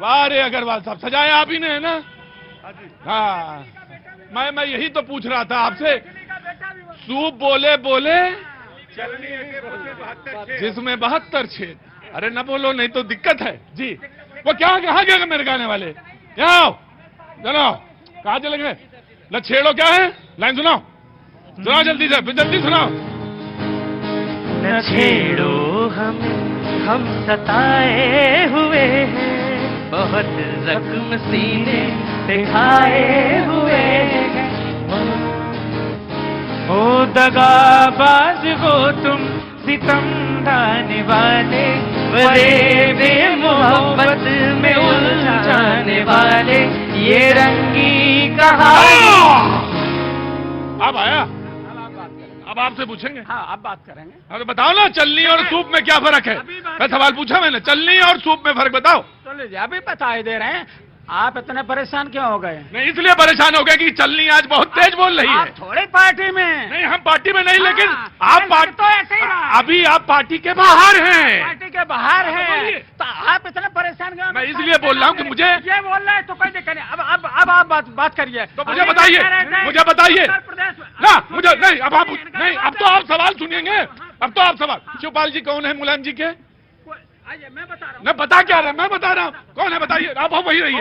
वाह रे अग्रवाल साहब, सजाया आप ही ने है ना? हाँ, मैं यही तो पूछ रहा था आपसे। सूप बोले बोले जिसमें 72 छेद। अरे न बोलो नहीं तो दिक्कत है जी। वो कहाँ गया मेरे गाने वाले? क्या आओ, चलो कहाँ चले गए? न छेड़ो, क्या है लाइन सुनाओ, सुनाओ जल्दी से, जल्दी सुनाओ। न छेड़ो हम सताए हुए हैं, बहुत जख्म सीने पे खाए हुए हैं। ओ दगाबाज हो तुम, सितम ढाने वाले, बड़े मोहब्बत में उलझाने वाले, ये रंगी कहानी। अब आया, अब आपसे पूछेंगे। हाँ, अब बात करेंगे। हाँ तो बताओ ना, चलनी और सूप में क्या फर्क है? मैं सवाल पूछा मैंने, चलनी और सूप में फर्क बताओ। तो लीजिए, अभी बता ही दे रहे हैं। आप इतने परेशान क्यों हो गए? नहीं इसलिए परेशान हो गए कि चलनी आज बहुत तेज बोल रही है। थोड़ी पार्टी में नहीं, हम पार्टी में नहीं, लेकिन हाँ, आप पार्टी तो ऐसे ही रहा। अभी आप पार्टी के बाहर हैं। पार्टी के बाहर हाँ, है तो आप इतने परेशान क्यों? मैं इसलिए बोल रहा हूँ कि मुझे ये बोल रहे हैं तो कोई दिक्कत नहीं। अब आप बात करिए। तो मुझे बताइए, मुझे बताइए ना, मुझे नहीं, अब आप नहीं, अब तो आप सवाल सुनिएंगे। अब तो आप सवाल, शिवपाल जी कौन है मुलायम जी के? मैं बता रहा हूँ। मैं बता क्या रहा, मैं बता रहा हूँ कौन है, बताइए। अब वही रहिए,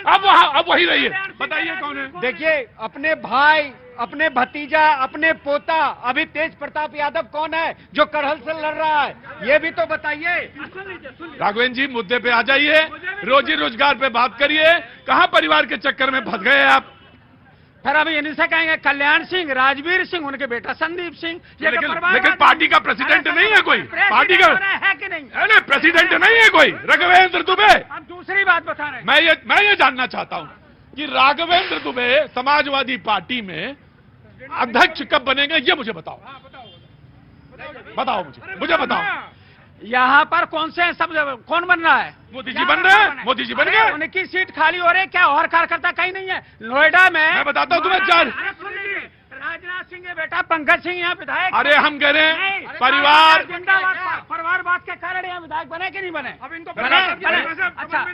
अब वही रहिए, बताइए कौन है। देखिए, अपने भाई, अपने भतीजा, अपने पोता अभी तेज प्रताप यादव कौन है जो करहल से लड़ रहा है, ये भी तो बताइए। राघवेंद्र जी मुद्दे पे आ जाइए, रोजी रोजगार पे बात करिए। कहाँ परिवार के चक्कर में फंस गए आप? फिर अभी इन्हीं से कहेंगे कल्याण सिंह, राजवीर सिंह, उनके बेटा संदीप सिंह। लेकिन पार्टी का प्रेसिडेंट नहीं है कोई, पार्टी का है कि नहीं? अरे प्रेसिडेंट नहीं है कोई राघवेंद्र दुबे। हम दूसरी बात बता रहे हैं। मैं ये जानना चाहता हूँ कि राघवेंद्र दुबे समाजवादी पार्टी में अध्यक्ष कब बनेंगे, ये मुझे बताओ। बताओ मुझे बताओ। यहाँ पर कौन से सब कौन बन रहा है? मोदी जी बन रहे हैं, मोदी जी बन गए। उनकी सीट खाली हो रही है क्या? और कार्यकर्ता कहीं नहीं है नोएडा में? मैं बताता हूँ तुम्हें चार। राजनाथ सिंह के बेटा पंकज सिंह यहाँ विधायक। अरे हम कह रहे हैं परिवार, परिवारवाद के कारण यहाँ विधायक बने कि नहीं बने? अब इनको अच्छा,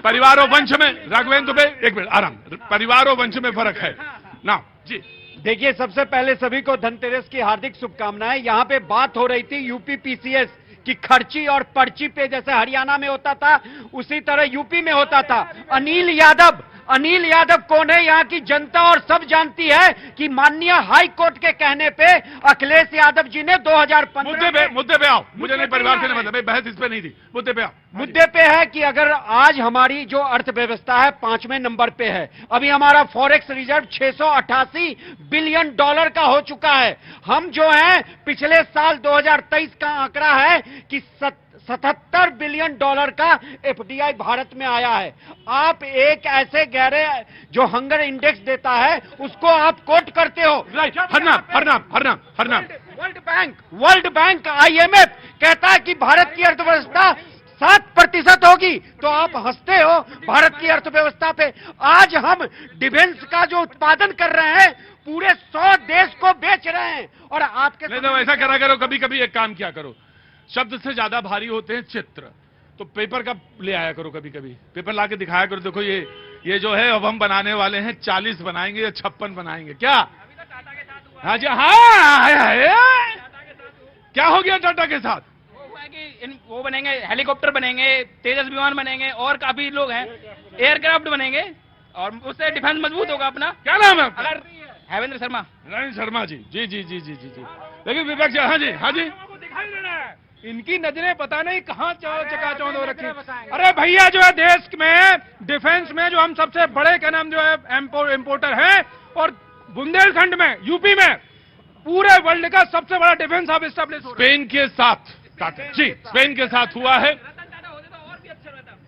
परिवारों वंश में राघवेंद्र दुबे, एक मिनट आराम, परिवारों वंश में फर्क है ना जी। देखिए, सबसे पहले सभी को धनतेरस की हार्दिक शुभकामनाएं। यहाँ पे बात हो रही थी यूपी पीसीएस की खर्ची और पर्ची पे, जैसे हरियाणा में होता था उसी तरह यूपी में होता था। अनिल यादव कौन है? यहाँ की जनता और सब जानती है कि माननीय हाई कोर्ट के कहने पे अखिलेश यादव जी ने 2015 मुद्दे पे आओ। मुझे नहीं, परिवार से नहीं मतलब, बहस इस पे नहीं थी। मुद्दे पे आओ। मुद्दे पे है कि अगर आज हमारी जो अर्थव्यवस्था है 5वें नंबर पे है, अभी हमारा फॉरेक्स रिजर्व 688 बिलियन डॉलर का हो चुका है। हम जो हैं पिछले साल 2023 का आंकड़ा है कि 77 बिलियन डॉलर का एफडीआई भारत में आया है। आप एक ऐसे गहरे जो हंगर इंडेक्स देता है उसको आप कोट करते हो। हरनाम। वर्ल्ड बैंक IMF कहता है कि भारत की अर्थव्यवस्था 7% होगी, तो आप हंसते हो भारत की अर्थव्यवस्था पे। आज हम डिफेंस का जो उत्पादन कर रहे हैं पूरे 100 देश को बेच रहे हैं। और आपके नहीं तो ऐसा करा करो, कभी कभी एक काम किया करो, शब्द से ज्यादा भारी होते हैं चित्र, तो पेपर का ले आया करो। कभी कभी पेपर लाके दिखाया करो, देखो ये जो है अब हम बनाने वाले हैं 40 बनाएंगे या 56 बनाएंगे। क्या? हाँ जी, हाँ। क्या हो गया टाटा के साथ? वो बनेंगे, हेलीकॉप्टर बनेंगे, तेजस विमान बनेंगे, और काफी लोग हैं, एयरक्राफ्ट बनेंगे, और उससे डिफेंस मजबूत होगा अपना। क्या नाम है? अगर हेवेंद्र शर्मा। शर्मा जी, जी। लेकिन विपक्ष, हाँ जी, इनकी नजरें पता नहीं कहाँ चकाचौंध हो रखी। अरे भैया, जो है देश में डिफेंस में जो हम सबसे बड़े क्या नाम जो है इम्पोर्टर हैं, और बुंदेलखंड में, यूपी में पूरे वर्ल्ड का सबसे बड़ा डिफेंस हब एस्टेब्लिश हो रहा है। स्पेन के साथ जी, स्पेन के साथ हुआ है।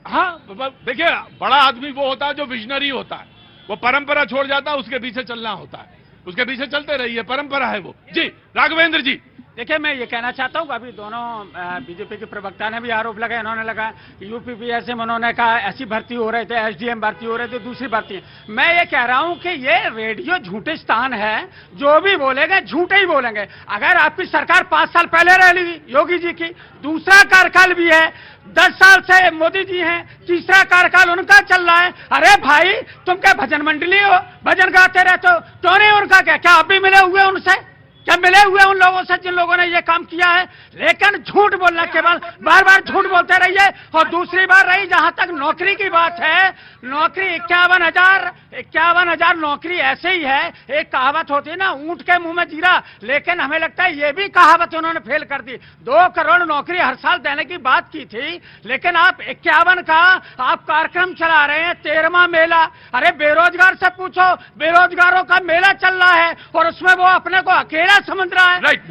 हाँ देखिए, बड़ा आदमी वो होता है जो विजनरी होता है, वो परंपरा छोड़ जाता है, उसके पीछे चलना होता है, उसके पीछे चलते रहिए, परंपरा है वो। जी राघवेंद्र जी, देखिए, मैं ये कहना चाहता हूँ, अभी दोनों बीजेपी के प्रवक्ता ने भी आरोप लगाया, इन्होंने लगा यूपीपीएससी में उन्होंने कहा ऐसी भर्ती हो रहे थे, एसडीएम भर्ती हो रहे थे, दूसरी भर्ती। मैं ये कह रहा हूँ कि ये रेडियो झूठिस्तान है, जो भी बोलेंगे झूठे ही बोलेंगे। अगर आपकी सरकार 5 साल पहले रह ली योगी जी की, दूसरा कार्यकाल भी है, 10 साल से मोदी जी हैं, तीसरा कार्यकाल उनका चल रहा है। अरे भाई, तुम क्या भजन मंडली हो, भजन गाते रहते हो, क्यों नहीं उनका? क्या आप भी मिले हुए उनसे? क्या मिले हुए उन लोगों से जिन लोगों ने ये काम किया है? लेकिन झूठ बोलने के बाद बार बार झूठ बोलते रहिए। और दूसरी बार रही जहां तक नौकरी की बात है, नौकरी 51,000 नौकरी ऐसे ही है। एक कहावत होती है ना, ऊंट के मुंह में जीरा, लेकिन हमें लगता है ये भी कहावत उन्होंने फेल कर दी। 2 करोड़ नौकरी हर साल देने की बात की थी, लेकिन आप 51 का आप कार्यक्रम चला रहे हैं, 13वां मेला। अरे बेरोजगार से पूछो, बेरोजगारों का मेला चल रहा है और उसमें वो अपने को अकेला समझ रहा है। राइट,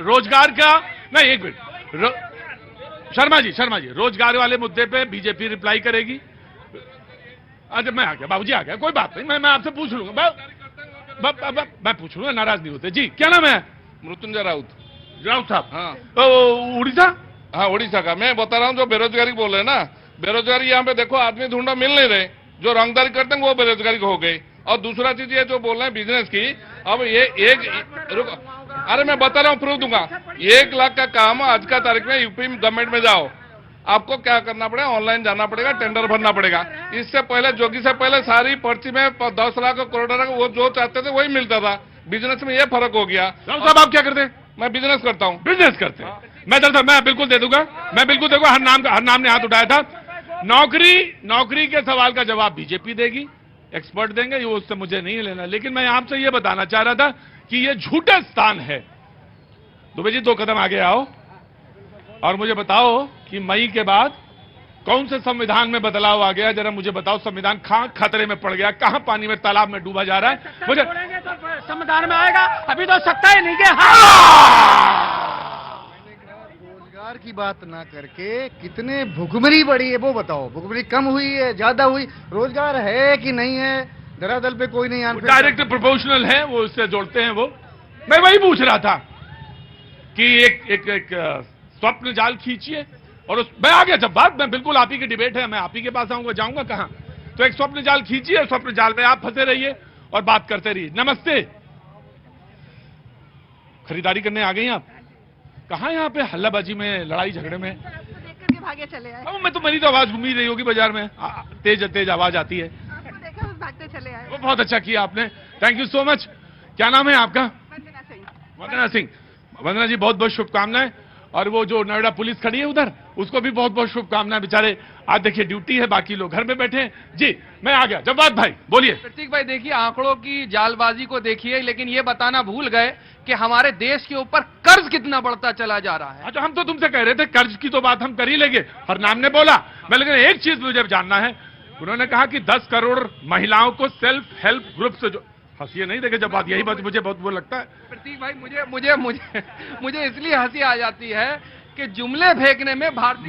रोजगार का नहीं, एक मिनट शर्मा जी, रोजगार वाले मुद्दे पे बीजेपी रिप्लाई करेगी। अच्छा, मैं आ गया, बाबूजी आ गया, कोई बात नहीं, मैं आपसे पूछ लूंगा, मैं पूछ लूंगा, नाराज नहीं होते। जी, क्या नाम है? मृत्युंजय राउत साहब। हाँ, उड़ीसा? हाँ, उड़ीसा का। मैं बता रहा हूँ, जो बेरोजगारी बोल रहे हैं ना, बेरोजगारी यहाँ पे देखो, आदमी ढूंढा मिल नहीं रहे, जो रंगदारी करते हैं वो बेरोजगारी हो गई। और दूसरा चीज ये जो बोल रहे हैं बिजनेस की, अब ये अरे मैं बता रहा हूँ, प्रूफ दूंगा। 1 लाख का काम आज का तारीख में यूपी गवर्नमेंट में जाओ, आपको क्या करना पड़ेगा? ऑनलाइन जाना पड़ेगा, टेंडर भरना पड़ेगा। इससे पहले जोगी से पहले सारी पर्ची में 10 लाख करोड़ वो जो चाहते थे वही मिलता था। बिजनेस में ये फर्क हो गया। साहब, आप क्या करते हैं? मैं बिजनेस करता हूँ। बिजनेस करते हैं। मैं बिल्कुल दे दूंगा, हर नाम ने हाथ उठाया था। नौकरी के सवाल का जवाब बीजेपी देगी, एक्सपर्ट देंगे, ये उससे मुझे नहीं लेना। लेकिन मैं आपसे ये बताना चाह रहा था कि ये झूठा स्थान है। दुबे जी, 2 कदम आगे आओ और मुझे बताओ कि मई के बाद कौन से संविधान में बदलाव आ गया? जरा मुझे बताओ, संविधान कहां खतरे में पड़ गया, कहां पानी में, तालाब में डूबा जा रहा है? मुझे तो संविधान में आएगा, अभी तो सत्ता ही नहीं है। रोजगार की बात ना करके कितने भुखमरी बढ़ी है वो बताओ। भुखमरी कम हुई है, ज्यादा हुई? रोजगार है कि नहीं है, धरातल पे कोई नहीं आंसर। डायरेक्ट प्रोपोर्शनल है, वो इससे जोड़ते हैं। वो मैं वही पूछ रहा था कि एक स्वप्न जाल खींचिए, और मैं आ गया जब बात, मैं बिल्कुल आप ही की डिबेट है, मैं आप ही के पास आऊंगा, जाऊंगा कहां? तो एक स्वप्न जाल खींचिए, स्वप्न जाल में आप फंसे रहिए और बात करते रहिए। नमस्ते, खरीदारी करने आ गई आप? कहां यहाँ पे हल्लाबाजी में, लड़ाई झगड़े में? देख करके भागे चले आए। मैं तो, मेरी तो आवाज घूम ही रही होगी बाजार में, तेज आवाज आती है। आपको देखा, भागते चले आए। वो बहुत अच्छा किया आपने, थैंक यू सो मच। क्या नाम है आपका? वंदना सिंह। वंदना जी, बहुत बहुत शुभकामनाएं। और वो जो नोएडा पुलिस खड़ी है उधर, उसको भी बहुत बहुत शुभकामनाएं। बेचारे आज देखिए ड्यूटी है, बाकी लोग घर में बैठे हैं। जी, मैं आ गया। जवाब भाई बोलिए। प्रतीक भाई, देखिए आंकड़ों की जालबाजी को देखिए, लेकिन ये बताना भूल गए कि हमारे देश के ऊपर कर्ज कितना बढ़ता चला जा रहा है। अच्छा, हम तो तुमसे कह रहे थे कर्ज की तो बात हम कर ही लेंगे, हर नाम ने बोला। मैं लेकिन एक चीज मुझे जानना है, उन्होंने कहा कि 10 करोड़ महिलाओं को सेल्फ हेल्प ग्रुप से जो, हंसिए नहीं, देखे जब बात यही बात मुझे बहुत वो लगता है। प्रतीक भाई, मुझे इसलिए हंसी आ जाती है कि जुमले फेंकने में भारतीय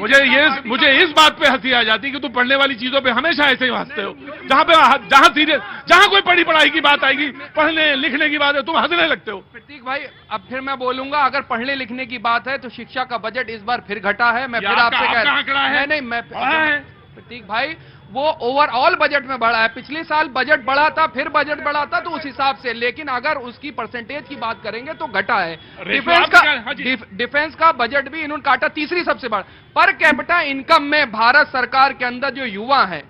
मुझे इस बात पे हंसी आ जाती है कि तुम पढ़ने वाली चीजों पे हमेशा ऐसे ही हंसते हो। जहां कोई पढ़ी पढ़ाई की बात आएगी, पढ़ने लिखने की बात है, तुम हंसने लगते हो। प्रतीक भाई, अब फिर मैं बोलूंगा, अगर पढ़ने लिखने की बात है तो शिक्षा का बजट इस बार फिर घटा है। मैं फिर आपसे कह रहा हूं, प्रतीक भाई, वो ओवरऑल बजट में बढ़ा है। पिछले साल बजट बढ़ा था, फिर बजट बढ़ा था, तो उस हिसाब से। लेकिन अगर उसकी परसेंटेज की बात करेंगे तो घटा है। डिफेंस का बजट भी इन्होंने काटा, तीसरी सबसे बड़ा। पर कैपिटा इनकम में भारत सरकार के अंदर जो युवा है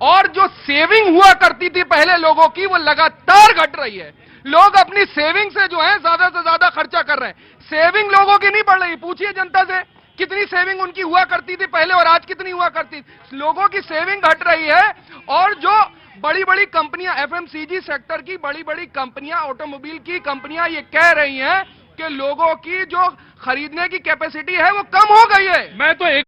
और जो सेविंग हुआ करती थी पहले लोगों की, वो लगातार घट रही है। लोग अपनी सेविंग से जो है ज्यादा से ज्यादा खर्चा कर रहे हैं। सेविंग लोगों की नहीं बढ़ रही। पूछिए जनता से, कितनी सेविंग उनकी हुआ करती थी पहले और आज कितनी हुआ करती थी। लोगों की सेविंग घट रही है। और जो बड़ी बड़ी कंपनियां, एफएमसीजी सेक्टर की बड़ी बड़ी कंपनियां, ऑटोमोबाइल की कंपनियां ये कह रही हैं कि लोगों की जो खरीदने की कैपेसिटी है वो कम हो गई है। मैं तो एक